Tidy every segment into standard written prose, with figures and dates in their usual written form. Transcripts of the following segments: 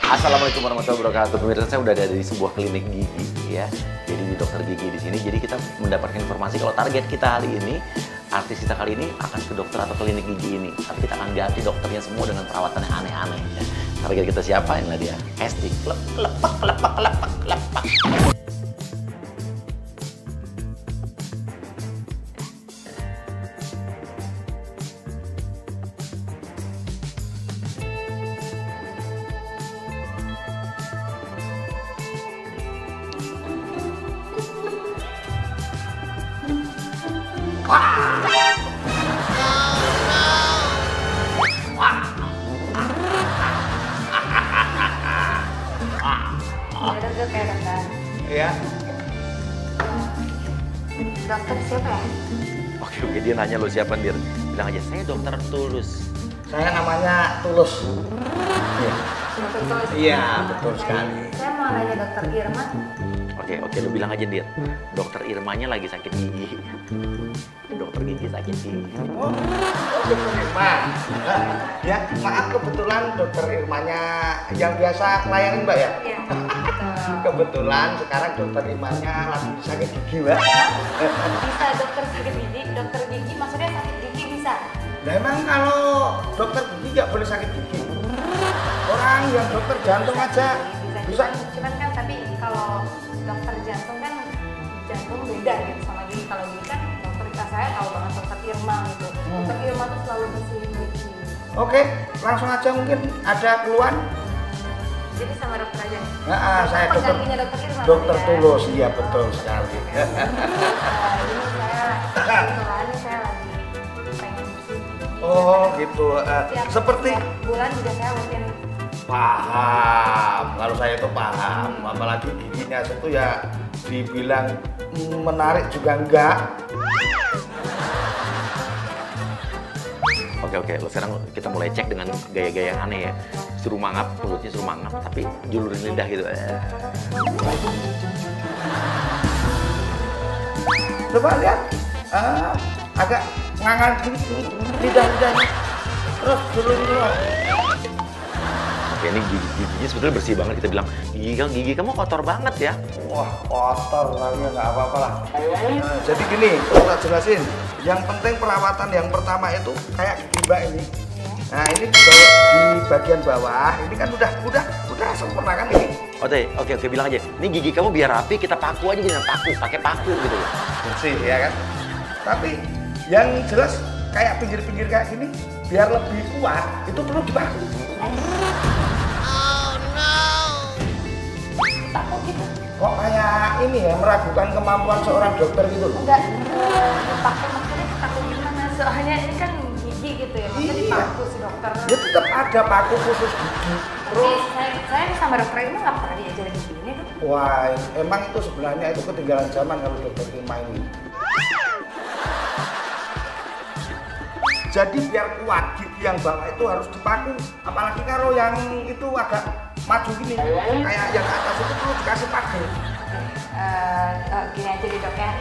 Assalamualaikum warahmatullahi wabarakatuh. Pemirsa, saya udah ada di sebuah klinik gigi ya. Jadi di dokter gigi di sini. Jadi kita mendapatkan informasi kalau target kita hari ini, artis kita kali ini akan ke dokter atau klinik gigi ini. Tapi kita akan ganti dokternya semua dengan perawatan yang aneh-aneh. Ya. Target kita siapa? Inilah dia. Esti. Lepak. Duduk ya dokter. Iya. Dokter siapa ya? Oke, dia nanya lo siapa, Dir. Bilang aja, saya dokter Tulus. Saya namanya Tulus. Iya. Dokter Tulus. Iya, betul sekali. Saya mau nanya dokter Irma. Oke, lu bilang aja, Dir. Dokter Irmanya lagi sakit gigi. Dokter gigi sakit gigi. Oh, dokter Irma. Ya, maaf kebetulan dokter Irmanya yang biasa layanin Mbak ya? Iya, betul. Kebetulan sekarang dokter Irmanya lagi sakit gigi Mbak. Bisa dokter sakit gigi? Dokter gigi maksudnya sakit gigi bisa? Nah emang kalau dokter gigi nggak boleh sakit gigi? Orang yang dokter jantung aja bisa. Cuman kan tapi kalau dokter jantung kan jantung beda gitu sama gigi. Kalau gigi kan dokter saya tahu banget dokter Irma gitu. Dokter Irma tuh selalu bersihin gigi. Oke, langsung aja mungkin ada keluhan. Jadi sama dokter aja nih? Nah, saya dokter penggantinya dokter Irma. Dokter ya? Tulus, iya betul sekali. Ini saya kebetulan saya lagi pengen bersih. Oh gitu. Seperti Tiap bulan juga saya rutin. paham. Kalau saya itu paham. Apalagi giginya itu ya dibilang menarik juga enggak. Oke, lo sekarang kita mulai cek dengan gaya-gaya yang aneh ya. Suruh mangap, mulutnya suruh mangap, tapi julurin lidah gitu. Coba lihat. Agak ngangan lidah-lidahnya. Terus dulu. Oke, ini giginya sebetulnya bersih banget. Kita bilang, gigi kamu kotor banget ya. Wah, kotor tapi nggak apa-apa lah. Jadi gini, kalau tak jelasin. Yang penting perawatan yang pertama itu kayak gigi Mbak ini. Nah, ini di bagian bawah, ini kan udah sempurna kan ini. Oke, bilang aja. Ini gigi kamu biar rapi, kita paku aja dengan pakai paku gitu loh. Bersih ya kan. Tapi yang jelas kayak pinggir-pinggir kayak gini, biar lebih kuat, itu perlu dipaku. Paku gitu? Kok kayak ini ya, meragukan kemampuan seorang dokter gitu loh. Enggak, paku maksudnya paku gimana? Soalnya ini kan gigi gitu ya, maksudnya Iya. paku si dokter. Ya tetap ada paku khusus gigi. Terus, Saya sama dokter ini nggak pernah diajarin gini tuh. wah emang itu sebenarnya itu ketinggalan zaman kalau dokter Irma ini. Jadi biar kuat gigi yang bawah itu harus dipaku. Apalagi kalau yang itu agak maju gini, kayak yang atas itu perlu dikasih paku. Gini aja deh dok ya,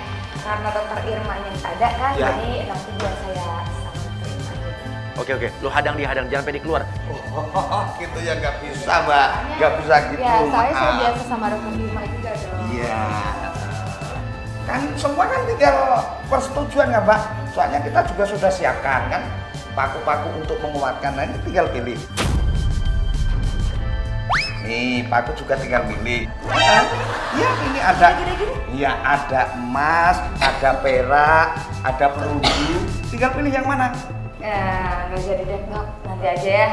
karena dokter Irma yang ada kan, Ya. jadi nanti biar saya sama dokter Irma aja. Oke, lu hadang, jangan pede keluar. Oh, gitu ya nggak bisa Mbak, nggak bisa gitu. Ya, saya maaf. biasa sama dokter Irma juga dong. Iya. Kan semua kan tinggal persetujuan ya Mbak. Soalnya kita juga sudah siapkan kan paku-paku untuk menguatkan. Nah ini tinggal pilih. Nih paku juga tinggal pilih. Iya ini ada. Iya ada emas, ada perak, ada perunggu. Tinggal pilih yang mana? Nggak jadi deh dok, nanti aja ya.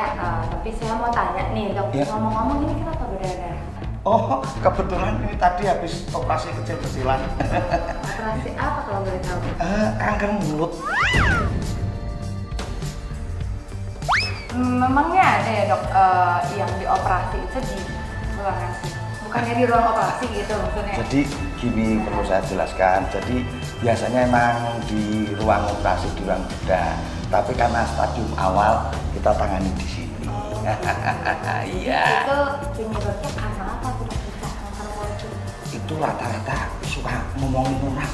Tapi saya mau tanya nih dok, Ya. ngomong-ngomong ini kenapa berdarah? Oh kebetulan ini tadi habis operasi kecil-kecilan. Operasi apa kalau boleh tahu? Kanker mulut. Memangnya ada ya dok yang dioperasi itu di ruangan sih? Bukannya di ruang operasi gitu maksudnya? Jadi gini perlu saya jelaskan. Jadi biasanya emang di ruang operasi di ruang bedah. Tapi karena stadium awal kita tangani di sini. Iya. Itu penyebabnya karena apa tuh dok? Kanker mulut itu? Itu rata-rata suka ngomongin orang.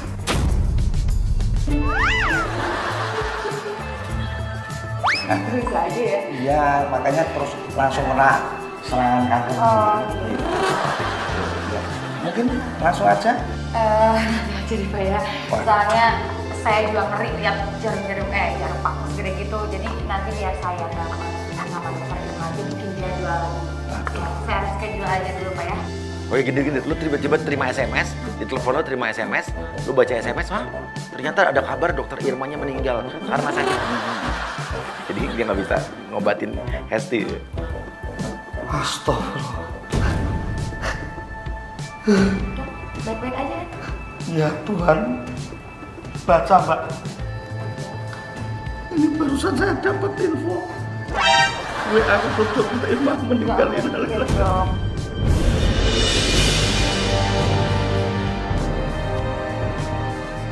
Bisa aja ya? Iya, makanya terus langsung kena serangan kanker. Oh, gitu. Ya. Mungkin langsung aja. Nanti aja deh Pak ya. Soalnya saya juga ngeri lihat jarum paku segede gitu. Jadi nanti biar saya sama dokter Irma aja bikin dia jual lagi. Saya harus schedule aja dulu Pak ya. Oh ya gini, lu tiba-tiba terima SMS, di telepon lu terima SMS, lu baca SMS, wah ternyata ada kabar dokter Irmanya meninggal karena sakit. Jadi dia nggak bisa ngobatin Hesti. Astagfirullah. Dok, baik-baik aja kan? Ya Tuhan. Baca Mbak. Ini barusan saya dapat info. WA aku dokter Irma meninggal ini. Dok.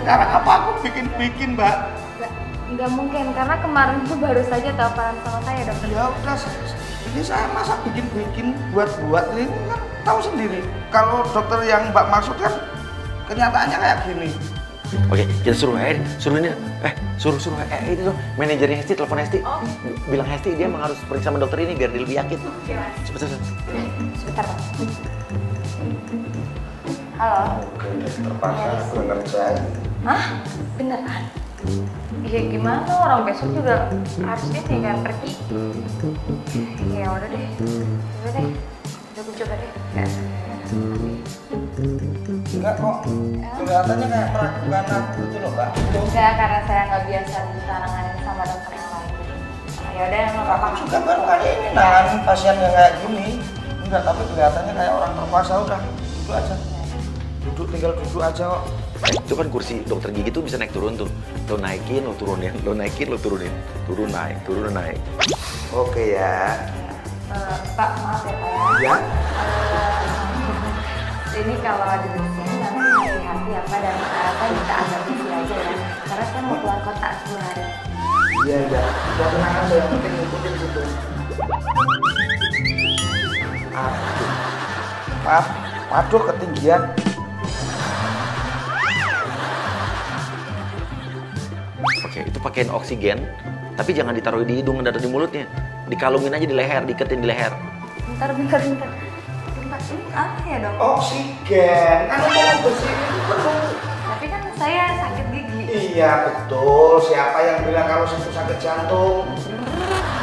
Sekarang apa aku bikin Mbak? Nggak mungkin, karena kemarin tuh baru saja teleponan sama saya dokter. Ya udah, ini saya masa bikin buat ini kan tahu sendiri. Kalau dokter yang Mbak maksud kan kenyataannya kayak gini. Oke, kita suruh ini dong, manajernya Hesti, telepon Hesti. Bilang Hesti dia emang harus periksa sama dokter ini biar dia lebih yakin. Sebentar. Sebentar Pak. Halo. Oke, terpaksa gue ngerjain. Hah? Beneran? Ya gimana, orang besok juga harusnya tinggal pergi. Ya udah deh, udah gue coba deh. Enggak kok, kelihatannya kayak meragukan aku gitu loh Mbak. Enggak, karena saya nggak biasa ditanganin sama dokter yang lain. Ya udah, nggak apa-apa. Aku juga baru kali ini nanganin pasien yang kayak gini. Enggak, tapi kelihatannya kayak orang terpaksa udah. Duduk aja. Tinggal duduk aja kok. Itu kan kursi dokter gigi tuh bisa naik turun tuh. Lo naikin, lo turunin. Lo naikin, lo turunin. Turun naik. Oke ya. Pak, maaf ya Pak ya. Ya. Ini kalau dibersihin nanti hati-hati ya Pak, dan saya minta agak busy aja ya. Karena saya mau keluar kota 10 hari. Iya. Udah tenang aja, yang penting ngikutin gitu. Aduh, ketinggian. Oke, itu pakaiin oksigen, tapi jangan ditaruh di hidung dan di mulutnya. Dikalungin aja di leher, diiketin di leher. Bentar, ini apa ya dok? Oksigen, kan untuk bersihin itu perlu. Tapi kan saya sakit gigi. Iya betul, siapa yang bilang kalau itu sakit jantung?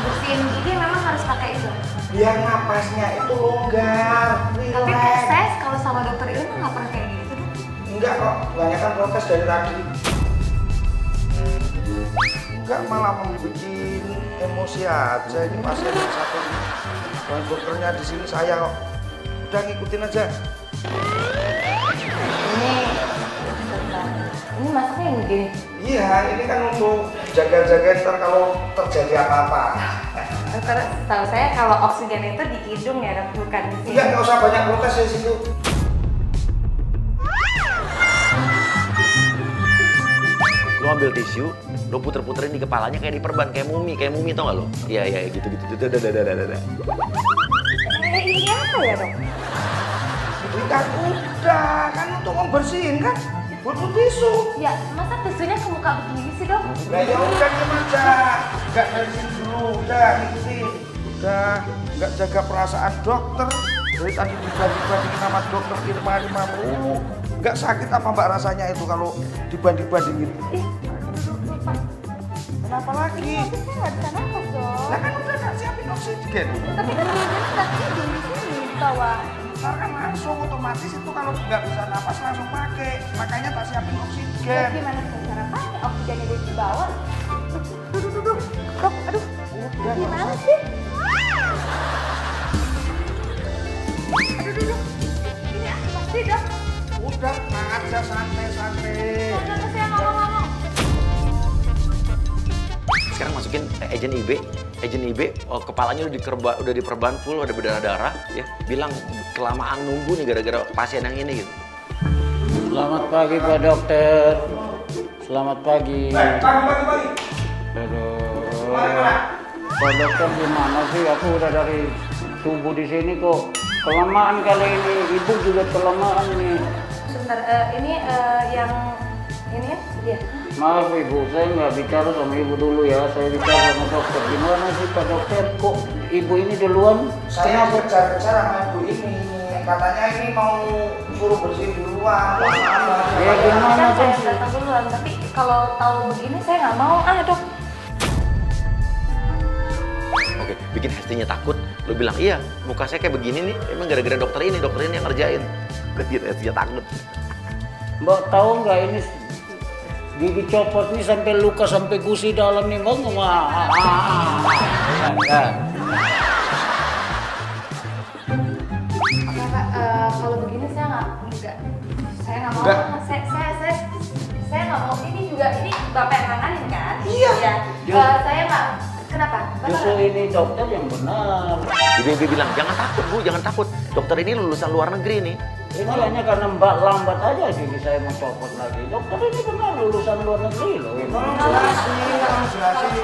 Bersihin gigi memang harus pakai itu. Biar napasnya itu longgar, Tapi relax. saya kalau sama dokter Ilmu nggak pernah kayak gitu dok. Enggak kok, kebanyakan protes dari tadi. Enggak, malah membuat emosi aja. Ini pasien yang satu, dan dokternya di sini saya kok. Udah ngikutin aja. Ini masaknya yang gini. Iya, ini kan untuk jaga-jaga ntar kalau terjadi apa-apa. Dokter, tahu saya kalau oksigen itu di hidung ya dok, bukan di sini. Enggak usah banyak protes di situ. Lo ambil tisu, lo puter-puterin di kepalanya kayak diperban, kayak mumi tau gak lo? Iya, gitu. Dadah. Ini apa ya dok? Ini kan udah, kan untuk membersihin kan? Butuh tisu. Ya, masa tisunya ke muka begini sih dok? Nah ya udah diem aja. Enggak dari sini dulu, udah ngikutin. Udah, enggak jaga perasaan dokter. Dari tadi dibanding-bandingin sama dokter Irma mulu. Enggak sakit apa mbak rasanya itu kalau dibanding-bandingin? Ih, Pak. Kenapa lagi? Tapi saya nggak bisa nafas dong. Lah kan udah nggak siapin oksigen. Tapi kan oksigennya nggak tidur di sini di bawah. Ntar kan langsung otomatis itu kalau nggak bisa napas langsung pakai. Makanya tak siapin Ya, oksigen. gimana cara pakai oksigennya di bawah? Duduk. Dok, aduh. Udah, Gimana sih? Aduh. Ini apa sih dok? Udah, tenang aja, santai-santai. Jangan saya ngomong-ngomong. Sekarang masukin agent IB, kepalanya udah diperban full, udah berdarah-darah, ya. Bilang kelamaan nunggu nih gara-gara pasien yang ini gitu. Selamat pagi Pak Dokter. Selamat pagi. Pagi. Aduh. Pak Dokter gimana sih? Aku udah dari subuh di sini kok kelamaan kali ini. Ibu juga kelamaan nih. Sebentar, ini yang ini ya? Dia. Maaf ibu, saya nggak bicara sama ibu dulu ya, saya bicara sama dokter. Gimana sih Pak Dokter, kok ibu ini duluan? Saya kejar-kejar sama ibu ini. Katanya ini mau suruh bersih duluan. Ya gimana Kan sih? saya datang duluan, tapi kalau tahu begini saya nggak mau. Dok. Oke, bikin Hestinya takut. Lu bilang, iya, muka saya kayak begini nih. Emang gara-gara dokter ini yang ngerjain. Bikin Hestinya takut. Mbak tahu nggak ini gigi copot nih sampai luka sampai gusi dalam nih bang? Oke Pak, kalau begini saya nggak mau. Nggak? Saya nggak mau. Ini juga ini Bapak yang nanganin kan? Iya. Saya nggak. Kenapa? Justru ini dokter yang benar. Ibu bilang, jangan takut Bu, jangan takut. Dokter ini lulusan luar negeri nih. Ini hanya karena Mbak lambat aja gigi saya mau copot lagi. Dokter ini benar lulusan luar negeri loh. Ini. Kalau benar ini harus seperti ini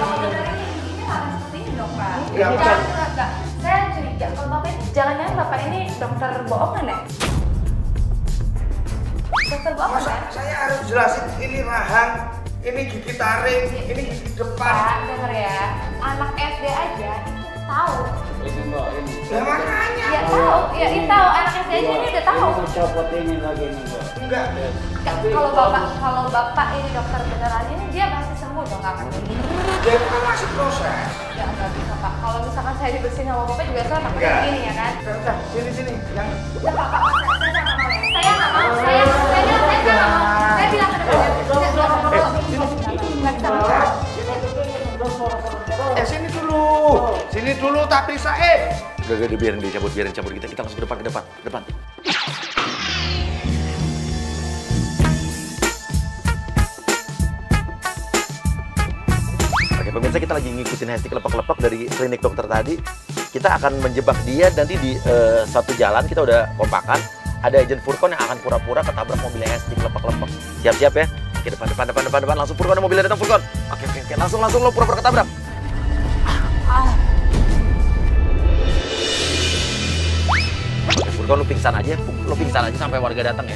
dong Pak. Iya, Pak. Enggak. Saya curiga kalau Bapak ini, jangan-jangan Bapak ini dokter bohongan ya? Dokter bohongan Masa kan? saya harus jelasin ini rahang, ini gigi taring, ini gigi depan. Pak, denger ya. Anak SD aja itu tahu. Ini Mbak ini. Ya makanya. Ya tahu, ya ini tahu. Anak SD aja ini udah tahu. Ini mau copot ini lagi nih Mbak. Enggak. Kalau bapak ini dokter beneran ini dia pasti sembuh dong, nggak akan begini. Dia kan masih proses. Ya nggak bisa Pak. Kalau misalkan saya dibersihin sama bapak juga saya pakai Enggak. begini ya kan? Udah, sini. Yang Ya Pak, saya nggak mau ya. Saya nggak mau. Saya nggak mau. Saya bilang ke depannya. Nggak bisa Pak. sini dulu. Sini dulu tak bisa Gak biarin dia cabut, kita langsung ke depan. Oke pemirsa, kita lagi ngikutin Hesti kelepek-kelepek dari klinik dokter tadi. Kita akan menjebak dia nanti di satu jalan, kita udah kompakan. Ada agent Furkon yang akan pura-pura ketabrak mobil Hesti kelepek-kelepek. Siap-siap ya. Oke, depan. Langsung Furkon, mobilnya datang Furkon. Oke. Langsung lo pura-pura ketabrak. Oke, Furkon lu pingsan aja sampai warga datang ya.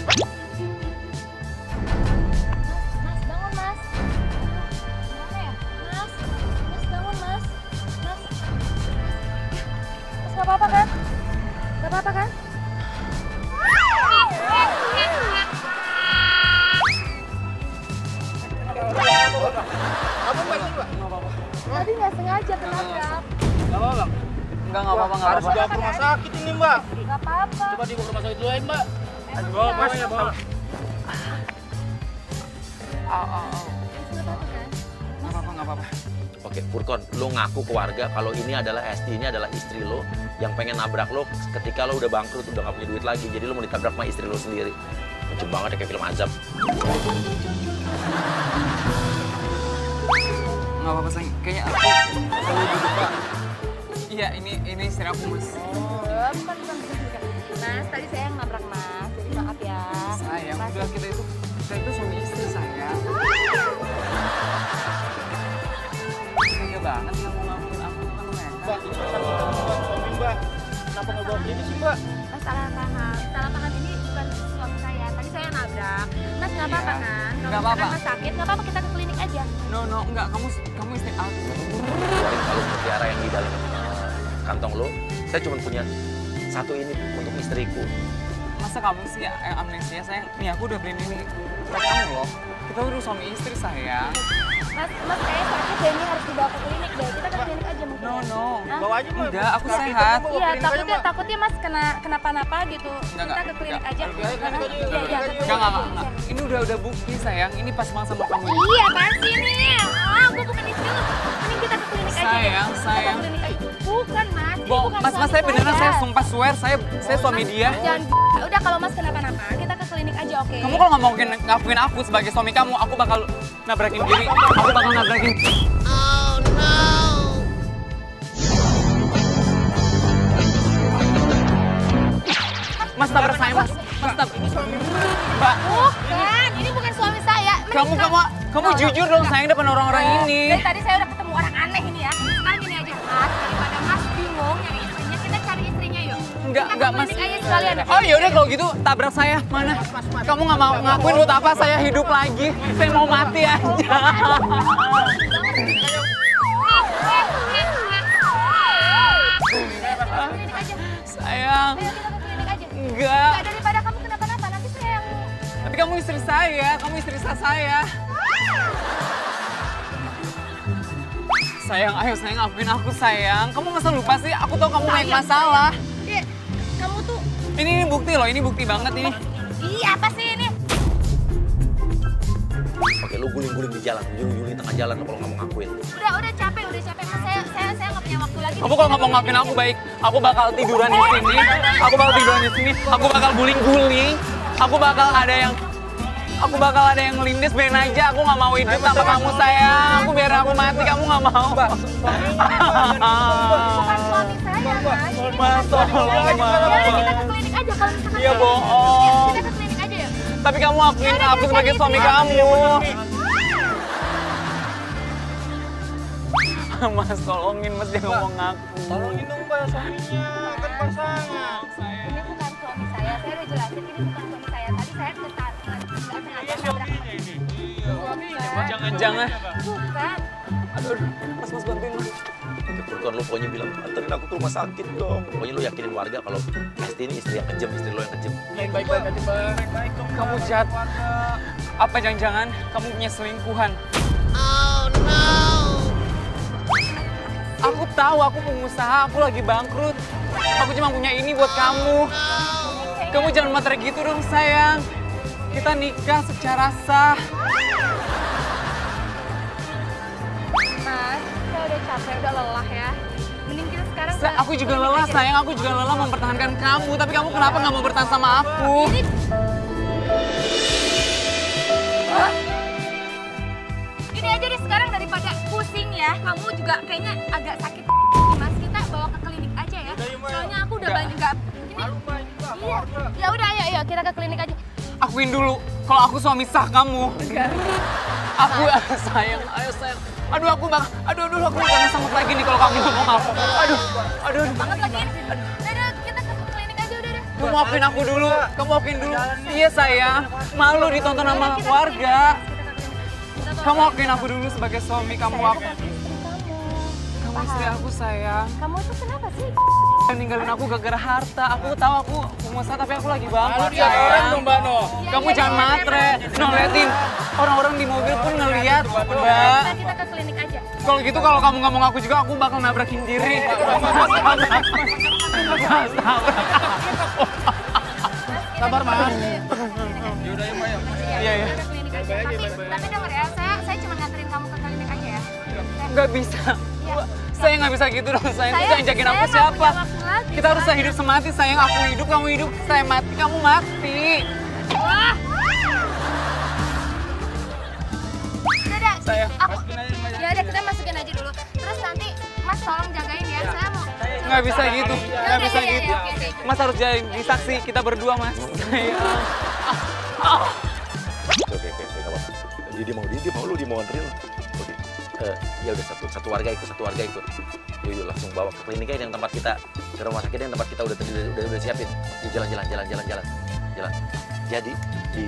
Mas, bangun Mas. Gimana ya? Mas bangun Mas. Mas nggak apa-apa kan? Nggak apa-apa kan? Tadi nggak sengaja ketabrak. Enggak apa-apa. Harus dibawa ke rumah sakit ini, Mbak. Nggak apa-apa. Coba dibawa ke rumah sakit dulu ya, Mbak. Bawa, Mas, ya, bawa. Nggak apa-apa. Oke, Furkon, lo ngaku ke warga kalau ini adalah Hesti, ini adalah istri lo yang pengen nabrak lo ketika lo udah bangkrut, udah gak punya duit lagi. Jadi lo mau ditabrak sama istri lo sendiri. Lucu banget ya, kayak film azab. Nggak apa-apa, sayang. Kayaknya aku perlu duduk, Pak. Iya, ini istri aku, Mas. Bukan. Mas, tadi saya yang nabrak Mas, jadi maaf ya. Sayang, udah kita itu suami istri, sayang. Tega banget kamu ngakuin aku kan mereka. Mbak, kenapa nggak bawa klinik sih, Mbak? Mas salah paham ini bukan suami saya. Tadi saya nabrak. Mas nggak apa-apa kan? Kalau Nggak apa-apa. misalkan Mas sakit, nggak apa-apa kita ke klinik aja. No, enggak. Kamu istri aku. Keluarin kalung mutiara yang di dalam kantong lo. Saya cuma punya satu ini untuk istriku. Masa kamu sih amnesia, sayang? Nih, aku udah beliin ini buat kamu loh. Kita udah suami istri, sayang. Mas kayak sakit deh, ini harus dibawa ke klinik deh. Kita ke klinik aja mungkin. No. Hah? Bawa aja, Mbak. Enggak, aku sehat. Iya, takutnya Mas kenapa-napa gitu. Enggak. Kita ke klinik aja. Ayo, klinik aja. Iya, ke klinik. Enggak. Ini udah bukti, sayang. Ini pas banget sama kamu. Iya, pasti nih. Gue bukan istri lu. Mending kita ke klinik aja. Sayang. Kita ke klinik aja. Bukan, Mas. Ini bukan Mas, suami saya beneran, saya sumpah swear, saya suami dia. Jangan udah kalau Mas kenapa-napa, kita ke klinik aja, oke? Kamu kalau nggak mau ngakuin aku sebagai suami kamu, aku bakal nabrakin diri. Aku bakal nabrakin. Oh no. Mas tabrak saya, Mas. Mas tabrak. Mbak. Bukan, ini bukan suami saya. Kamu jujur dong sayang depan orang-orang ini. Dari tadi saya udah ketemu orang aneh ini ya. Sekarang gini aja, Mas, daripada Mas bingung nyari istrinya, kita cari istrinya yuk. Enggak, kita ke Mas. klinik aja sekalian ya. Oh yaudah kalau gitu tabrak saya, mana? Kamu nggak mau ngakuin buat apa saya hidup lagi? Saya mau mati aja. Sayang, Ayo kita ke klinik aja. enggak. Enggak, daripada kamu kenapa-napa, nanti saya yang... Tapi kamu istri saya. Sayang, ayo sayang ngakuin aku sayang. Kamu masa lupa sih? Aku tahu kamu banyak masalah. Iya, kamu tuh... Ini bukti loh, ini bukti banget ini. Iya, apa sih ini? Oke, lu guling-guling di jalan, guling-guling tengah jalan kalau nggak mau ngakuin. Udah capek. Mas, saya nggak punya waktu lagi. Kamu kalau nggak mau ngakuin aku baik, aku bakal tiduran di sini. Aku bakal tiduran di sini. Aku bakal guling-guling. Aku bakal ada yang ngelindes, biarin aja. Aku nggak mau hidup tanpa kamu sayang. Aku biar aku mati, kamu nggak mau. Bukan suami saya, Mas. Mas, tolong, Ya, Mas. kita ke klinik aja kalau misalkan... Iya, bohong. Kita ke klinik aja ya. Tapi kamu akuin Ya, aku sebagai jadi suami itu. kamu. Mas, tolongin Mas, dia ngomong aku. Tolongin dong Mbak suaminya, kan pasangan. Ini bukan suami saya udah jelasin ini bukan suami saya. Tadi saya nggak sengaja nabrak. Bukan. Jangan-jangan. Bukan. Aduh, Mas bantuin Mas. Kebetulan lu pokoknya bilang, anterin aku ke rumah sakit dong. Pokoknya lu yakinin warga kalau Esti ini istri yang kejam, istri lo yang kejam. Baik-baik aja Mbak. Baik-baik dong. Kamu jahat. Apa jangan-jangan kamu punya selingkuhan? Aku tahu aku pengusaha, aku lagi bangkrut. Aku cuma punya ini buat kamu. Kamu jangan materai gitu dong sayang. Kita nikah secara sah. Mas, saya udah capek, udah lelah ya. Mending kita sekarang Aku juga lelah sayang, aku juga lelah mempertahankan kamu. Tapi kamu kenapa nggak mau bertahan sama aku? Ini aja deh sekarang daripada pusing ya. Kamu juga kayaknya agak sakit. Mas, kita bawa ke klinik aja ya. Soalnya aku udah banyak nggak. Iya. Ya udah, ayo kita ke klinik aja. Akuin dulu kalau aku suami sah kamu. Aku sayang, ayo sayang. Aduh aku aku gak sanggup lagi nih kalau kamu ngomong aku. Aduh. Banget lagi. Udah, kita ke klinik aja udah deh. Kamu akuin aku dulu, Iya sayang, malu ditonton sama warga. Kamu akuin aku dulu sebagai suami kamu. Kamu istri aku sayang. Kamu tuh kenapa sih? Ninggalin aku gara-gara harta. Aku tahu aku pengusaha tapi aku lagi bangkrut Orang sayang. dong Mbak No. Kamu jangan matre. No, liatin. Orang-orang di mobil pun ngeliat, Mbak. Kita ke klinik aja. Kalau gitu kalau kamu nggak mau ngaku juga, aku bakal nabrakin diri. Sabar Mas. Yaudah ya, Mbak ya. Iya. Kita ke klinik aja. Tapi denger ya, saya cuma nganterin kamu ke klinik aja ya. Nggak bisa. Iya. Saya nggak bisa gitu dong, sayang. Itu yang jagain aku saya nggak siapa? punya waktu lagi, Kita harus sayang. hidup semati, sayang. Aku hidup, kamu hidup. Saya mati, kamu mati. Wah. Udah, Sayang, aku. Ya udah kita masukin aja dulu. Terus nanti Mas tolong jagain ya. Saya mau. Nggak bisa gitu, nggak bisa Iya, gitu. oke. Mas harus jadi saksi, kita berdua, Mas. Sayang. Oke, nggak apa-apa. Dia mau lu nganterin lu. Oke. Ya udah satu warga ikut. Yuk langsung bawa ke kliniknya yang tempat kita, ke rumah sakit yang tempat kita udah siapin. Yuk, jalan. Jadi di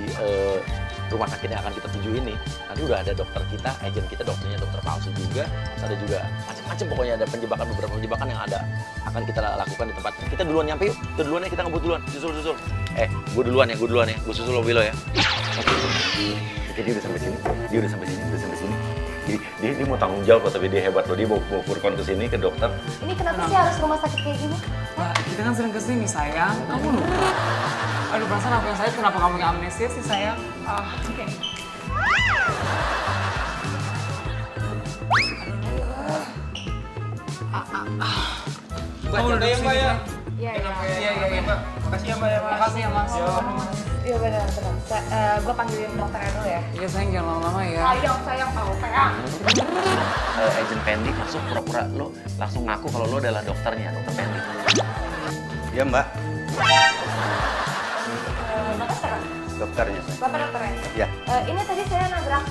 rumah sakit yang akan kita tuju ini nanti udah ada dokter kita, agen kita, dokternya dokter palsu juga. Terus ada juga macam-macam, pokoknya ada beberapa penjebakan yang akan kita lakukan di tempat. Kita duluan nyampe yuk. Kita duluan ya, kita ngebut duluan. Susul. Gue duluan ya. Gue susul lo Wilo ya. Oke, dia udah sampai sini. Dia mau tanggung jawab loh, tapi dia hebat loh. Dia mau kurkon ke sini ke dokter. Ini kenapa sih harus rumah sakit kayak gini? Wah, kita kan sering kesini, sayang. Kamu lupa. Aduh, perasaan aku yang sayang, kenapa kamu nggak amnesia sih, sayang? Oke. Kamu udah ya, Mbak ya? Iya. Iya. Makasih ya Mbak ya Mas. Makasih ya, Mas. Iya benar. Gue panggilin dokternya dulu ya. Iya, sayang, jangan lama-lama ya. Sayang tahu sayang. Agent Pendi masuk pura-pura lo langsung ngaku kalau lo adalah dokternya, dokter Pendi. Iya Mbak, Dokter. dokternya saya. Bapak dokternya. Ya. Ini tadi saya nabrak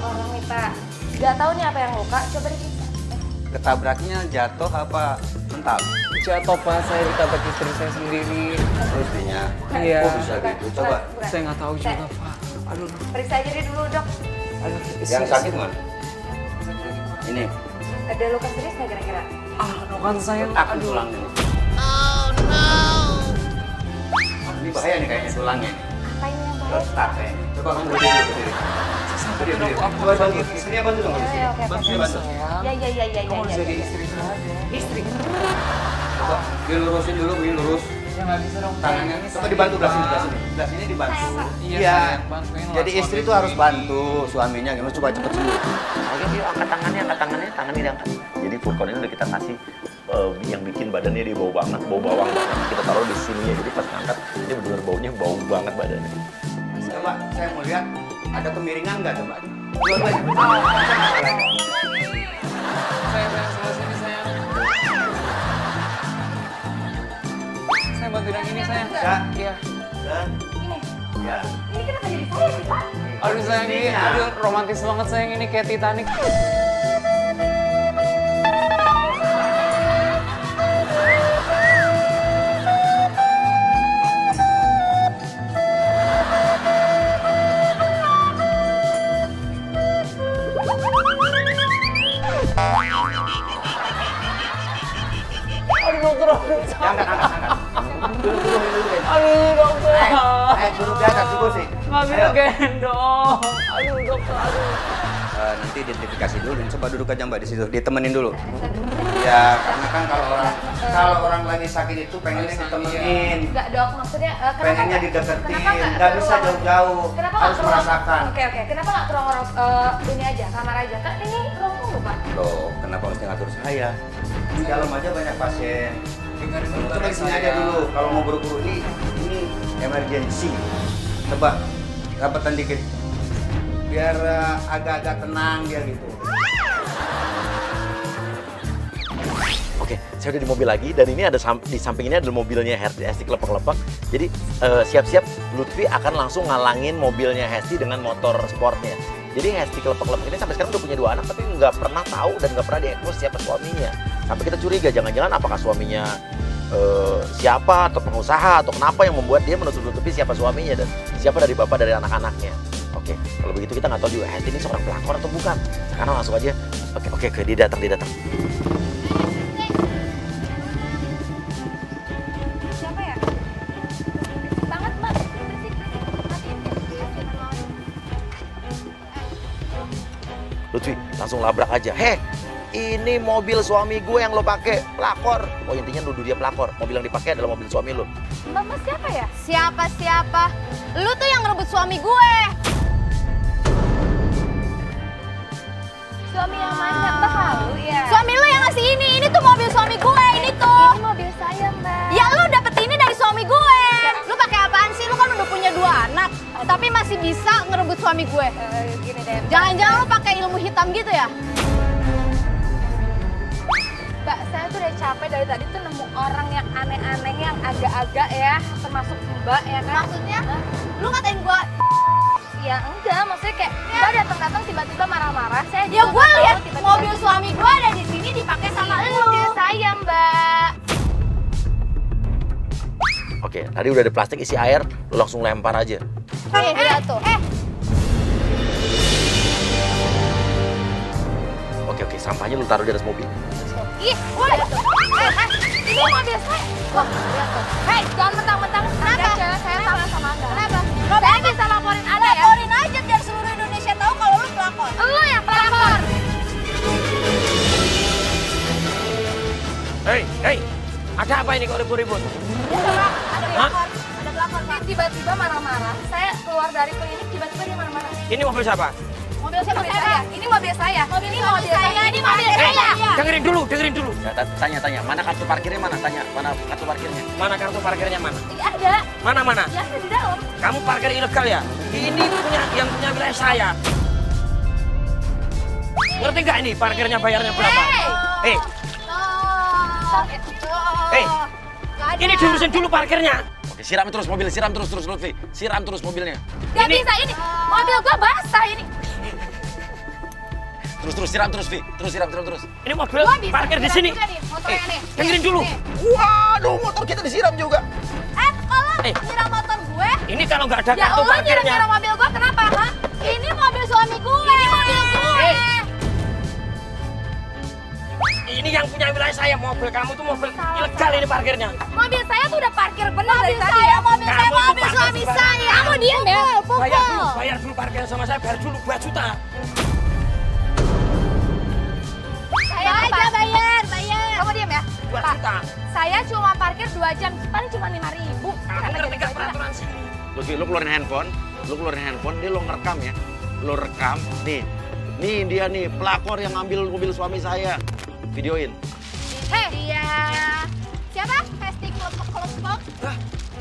orang minta. Gak tahu nih apa yang luka. Coba diperiksa. ketabraknya jatuh apa mental? Jatuh Pak, saya ditabrak istri saya sendiri. Istrinya? Iya. Kok bisa gitu? Coba. Saya nggak tahu juga Pak. Aduh, Periksa aja deh dulu dok. aduh. Yang sakit mana? Ini. Ada luka serius nggak kira-kira? Kan saya. Takut tulangnya. Ini bahaya nih kayaknya tulangnya. Apa ini yang bahaya? Retak kayaknya. Coba kamu berdiri. Berdiri. Coba bantu. Istrinya bantu dong. Oke, oke, oke. Istrinya bantu. Ya. Kamu harus jadi istri saya. Istri. Coba dilurusin dulu, begini lurus. Ya nggak bisa dong. Tangannya. Coba dibantu belah sini. Belah sini dibantu. Iya, Iya. sayang, bantuin lah Jadi istri suami tuh harus ini. bantu suaminya. Gimana? Coba cepet sembuh. Oke, yuk angkat tangannya, tangannya diangkat. Jadi Furkon ini udah kita kasih yang bikin badannya dia bau banget, bau bawang banget. Kita taruh di sini ya, jadi pas ngangkat dia benar-benar baunya bau banget badannya. Coba saya mau lihat ada kemiringan nggak coba? Sayang, sebelah sini sayang. Saya bantuin yang ini sayang. Ya. Iya. Dan Ini. ya. Ini kenapa jadi saya sih Pak? Aduh sayang ini, aduh romantis banget sayang ini kayak Titanic. Aduh dokter, Angkat. aduh dokter. Duduk di atas dulu sih. Nggak bisa gendong. Aduh dokter, aduh. Nanti identifikasi dulu. Coba duduk aja Mbak di situ. Ditemenin dulu. Ya, karena kan kalau orang lagi sakit itu pengennya ditemenin. Enggak dok, maksudnya kenapa Pengennya nggak- dideketin. kenapa Nggak bisa ke ruang- jauh-jauh. Kenapa Harus nggak ke ruang- merasakan. Oke, kenapa nggak ke ruang ini aja, kamar aja? Kan ini ruang tunggu Pak. Loh, kenapa mesti ngatur saya? Di dalam aja banyak pasien. Dengerin dulu Coba dari di sini saya. aja dulu. Kalau mau buru-buru ini emergency. Coba rapatan dikit. Biar agak-agak tenang dia gitu. Oke, saya udah di mobil lagi dan ini ada di samping ini adalah mobilnya Hesti kelepek-kelepek. Jadi siap-siap Lutfi akan langsung ngalangin mobilnya Hesti dengan motor sportnya. Jadi Hesti kelepek-kelepek ini sampai sekarang udah punya 2 anak tapi nggak pernah tahu dan nggak pernah diekspos siapa suaminya. Sampai kita curiga jangan-jangan apakah suaminya siapa atau pengusaha atau kenapa yang membuat dia menutup-nutupi siapa suaminya dan siapa dari bapak dari anak-anaknya. Oke, kalau begitu kita nggak tahu juga Hesti ini seorang pelakor atau bukan. Sekarang langsung aja. Oke, dia datang. Siapa ya? Banget Mbak. Lutfi langsung labrak aja. Heh, ini mobil suami gue yang lo pakai, pelakor. Oh intinya nuduh dia pelakor. Mobil yang dipakai adalah mobil suami lo. Mbak siapa ya? Siapa? Lu tuh yang ngerebut suami gue. Suami yang mana? Mbak tahu ya? Suami lu yang ngasih ini tuh mobil suami gue, ini tuh. Ini mobil saya Mbak. Ya lu dapet ini dari suami gue. Lu pakai apaan sih? Lu kan udah punya 2 anak, tapi masih bisa ngerebut suami gue. Gini deh. Jangan-jangan lu pakai ilmu hitam gitu ya? Mbak, saya tuh udah capek dari tadi tuh nemu orang yang aneh-aneh yang agak-agak ya, termasuk Mbak ya kan? Maksudnya? Hah? Lu ngatain gue, Ya enggak, maksudnya kayak Mbak datang-datang tiba-tiba marah-marah. Saya ya juga gue nggak tahu lihat tiba-tiba. mobil suami gue ada di sini dipakai sama Ini lu. mobil saya Mbak. Oke, tadi udah ada plastik isi air, lo langsung lempar aja. Lihat tuh. Oke, sampahnya lo taruh di atas mobil. Ih, gue Ini mobil saya. Wah, lihat tuh. Hei, jangan mentang-mentang Anda cewek saya sama Anda. Kenapa? Saya bisa laporin Anda ya. Laporin aja biar seluruh Indonesia tahu kalau lu pelakor. Lu yang pelakor. Hei, ada apa ini kok ribut-ribut? Ada pelakor, Pak. Tiba-tiba marah-marah. Saya keluar dari klinik, tiba-tiba dia marah-marah. Ini mobil siapa? Mobil saya. Ini mobil saya. Ini mobil saya, ini mobil saya. Dengerin dulu. Ya, tanya, mana kartu parkirnya mana? Tanya, mana kartu parkirnya? Mana kartu parkirnya mana? Iya ada. Mana? Ya ada di dalam. Kamu parkir ilegal ya? Ini yang punya wilayah saya. Ngerti nggak ini parkirnya bayarnya berapa? Hei, ini diurusin dulu parkirnya. Oke, siram terus mobil, siram terus Lutfi. Siram terus mobilnya. Gak bisa ini. Mobil gua basah ini. Terus siram terus, Vi. Terus siram terus. Ini mobil Gua bisa parkir di siram sini. juga nih, motornya nih. Dengerin dulu. Nih. Waduh, motor kita disiram juga. Kalau Eh. nyiram motor gue, Ini kalau nggak ada Ya kartu Allah parkirnya. nyerang mobil gua kenapa, ha? ini mobil suami gue. Ini mobil gue. Ini yang punya wilayah saya. Mobil kamu tuh mobil ilegal ini parkirnya. Mobil saya tuh udah parkir bener dari Mobil tadi saya, ya. mobil saya, Kamu mobil tuh suami parkir saya. Kamu diem ya. Bayar dulu parkirnya sama saya. Bayar dulu 2 juta. Saya aja bayar. Kamu diem ya. 2 Pak, juta. saya cuma parkir 2 jam, paling cuma 5.000. Kamu ngerti nggak peraturan sini? Lu, Vi, lu keluarin handphone, dia lo ngerekam ya. Lo rekam, nih dia nih pelakor yang ngambil mobil suami saya. Videoin. Hei, dia siapa? Hesti Klop.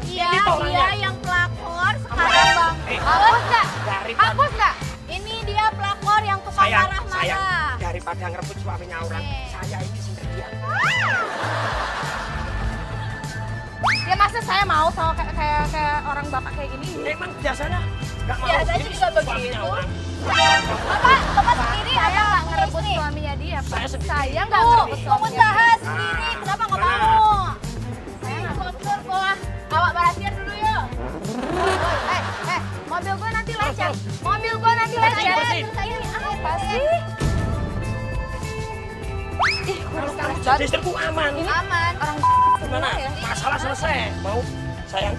Iya, ini orangnya. dia yang pelakor sekarang bang. Hapus nggak? Daripada- Hapus nggak? Ini dia pelakor yang tukang Sayang, marah-marah. daripada ngerebut suaminya orang, saya ini sendirian. Ya masa saya mau sama kayak orang bapak kayak gini? Emang biasanya nggak mau. Biasanya Ini juga suaminya begitu. orang. Bapak sendiri Saya ada nggak ngerebut suaminya dia. Saya sendiri. Saya nggak Tuh, ngerebut suaminya pengusaha dia. sendiri, kenapa nggak Benar. mau? Saya nggak sponsor kok. Awak barasian dulu ya. Mobil gua nanti lecet. Mobil gua nanti lecet. bersih. Ini apa sih? Ih, Kalau kurus kamu banget. jadi istriku aman. Aman. Orang Gimana? ya. Masalah selesai. Mau sayang.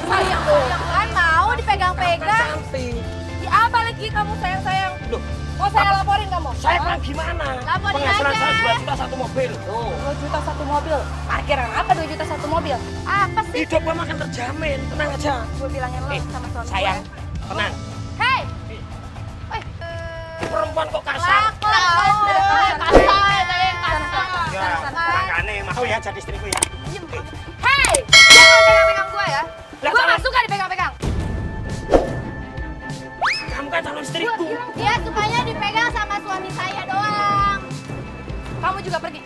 Sayang kan mau dipegang-pegang. Cantik. Ya apa lagi kamu sayang-sayang? Loh, Mau saya laporin kamu? saya bilang gimana? Laporin Penghasilan aja. saya 2 juta 1 mobil. Tuh. 2 juta 1 mobil. Parkiran apa 2 juta 1 mobil? Apa sih? Hidup gua makan terjamin. Tenang aja. Gue bilangin lo Eh, sama suami sayang, gue. tenang. Hei, Perempuan kok kasar. pelakor. Ya, makanya mau ya jadi istriku ya. Hei, jangan pegang-pegang gue ya. Lah, Gue kalau- nggak suka dipegang-pegang. Kamu kan calon istriku. Dia sukanya dipegang sama suami saya doang. Kamu juga pergi.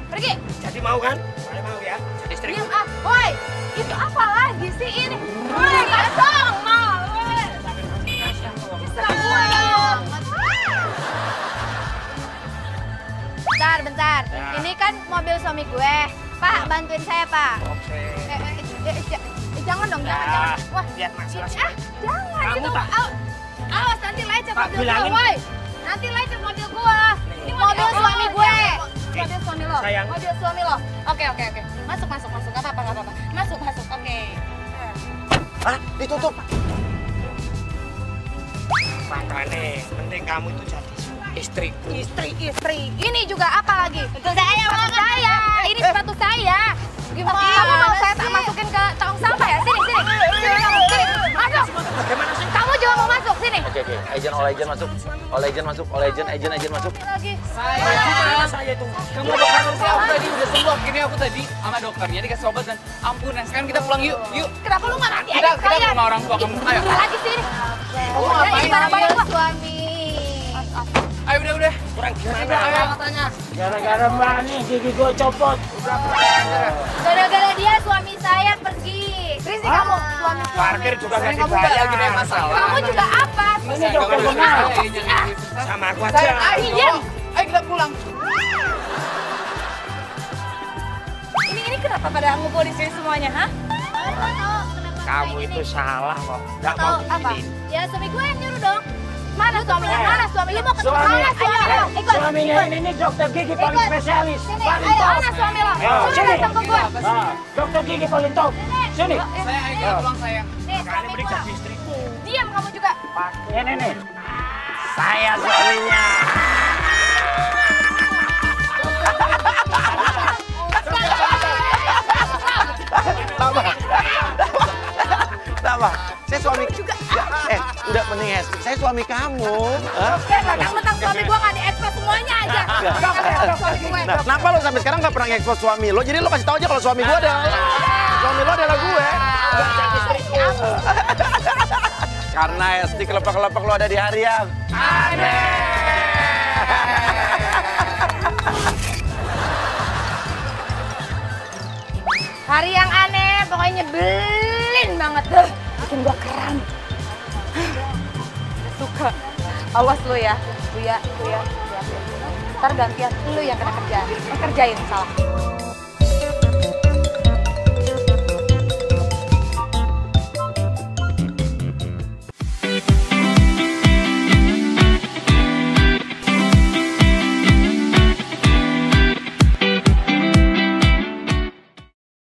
Pergi. Jadi mau kan? Saya mau ya. Jadi istriku. Diam ah. Woi, itu apa lagi sih ini? Woi, kasong mau. Woi. Serang gue. Bentar. Ini kan mobil suami gue. Pak, bantuin saya, Pak. Oke. Jangan dong, Nah, jangan. Wah, biar masalah jangan. Kamu Itu tak- awas nanti lecet Tak mobil gue, bilangin. woi. Nanti lecet mobil gue. Ini mobil suami gue. Mobil suami lo. Sayang. Mobil suami lo. Oke. Masuk. Gak apa-apa. Masuk. Oke. Ah, ditutup. Makanya penting kamu itu jadi istriku. Istri. Ini juga apa lagi? Sepatu saya. Ini sepatu saya. Gimana? Kamu mau saya tak masukin ke tong sampah ya? Sini kamu. Sini. Masuk. Bagaimana sih? Kamu juga mau masuk sini. Oke. Agent masuk. Agent masuk. Lagi. Bagaimana saya itu? Kamu apa kabar sih? Aku tadi udah sembuh. Gini aku tadi sama dokternya dikasih obat dan ampun. Nah sekarang kita pulang yuk. Kenapa lu nggak nanti Kita aja ke sekalian? rumah orang tua kamu. Ayo. Lagi sini. Kamu Udah, ngapain? ini barang banyak gua. Suami. Ayo udah. Kurang gimana? Ayo katanya. Gara-gara mbak nih gigi gue copot. Gara-gara dia suami saya pergi. Berisik kamu, suami. Parkir juga nggak Kamu gak dibayar. lagi ada masalah. Kamu juga apa? Ini dokter benar. Sama aku Sayang, aja. ayo dong. Ayo kita pulang. Ini kenapa pada ngumpul di sini semuanya, ha? Kamu itu salah kok. Nggak mau Tahu apa? begini. Ya suami gue yang nyuruh dong. Mana suaminya? Mana suaminya? Lu mau ketemu Suami. mana? Ayo, ikut. Suaminya ini dokter gigi paling Ikut. spesialis. Sini, Paling ayo, top. Mana suami lo? Ayo, Suruh sini. datang ke gua. Nah, dokter gigi paling top. Sini. Sayang, ayo kita pulang sayang. Nih, Kali suami beri gua. jadi istriku. Diam kamu juga. Ini nih. Saya suaminya. Apa? Saya suami juga. Udah mending Hesti. Saya suami kamu. Hah? Mentang-mentang suami gua nggak diekspos semuanya aja. Suami gue. Nah, kenapa lo sampai sekarang nggak pernah ngekspos suami lo? Jadi lo kasih tahu aja kalau suami gue adalah suami lo adalah gue. Karena Hesti kelepek-kelepek lo ada di hari yang Hari yang aneh, pokoknya nyebelin banget deh. Bikin gua kram. Suka. Awas lu ya. Buya. Ntar gantian lu yang kena kerjaan. Kerjain salah.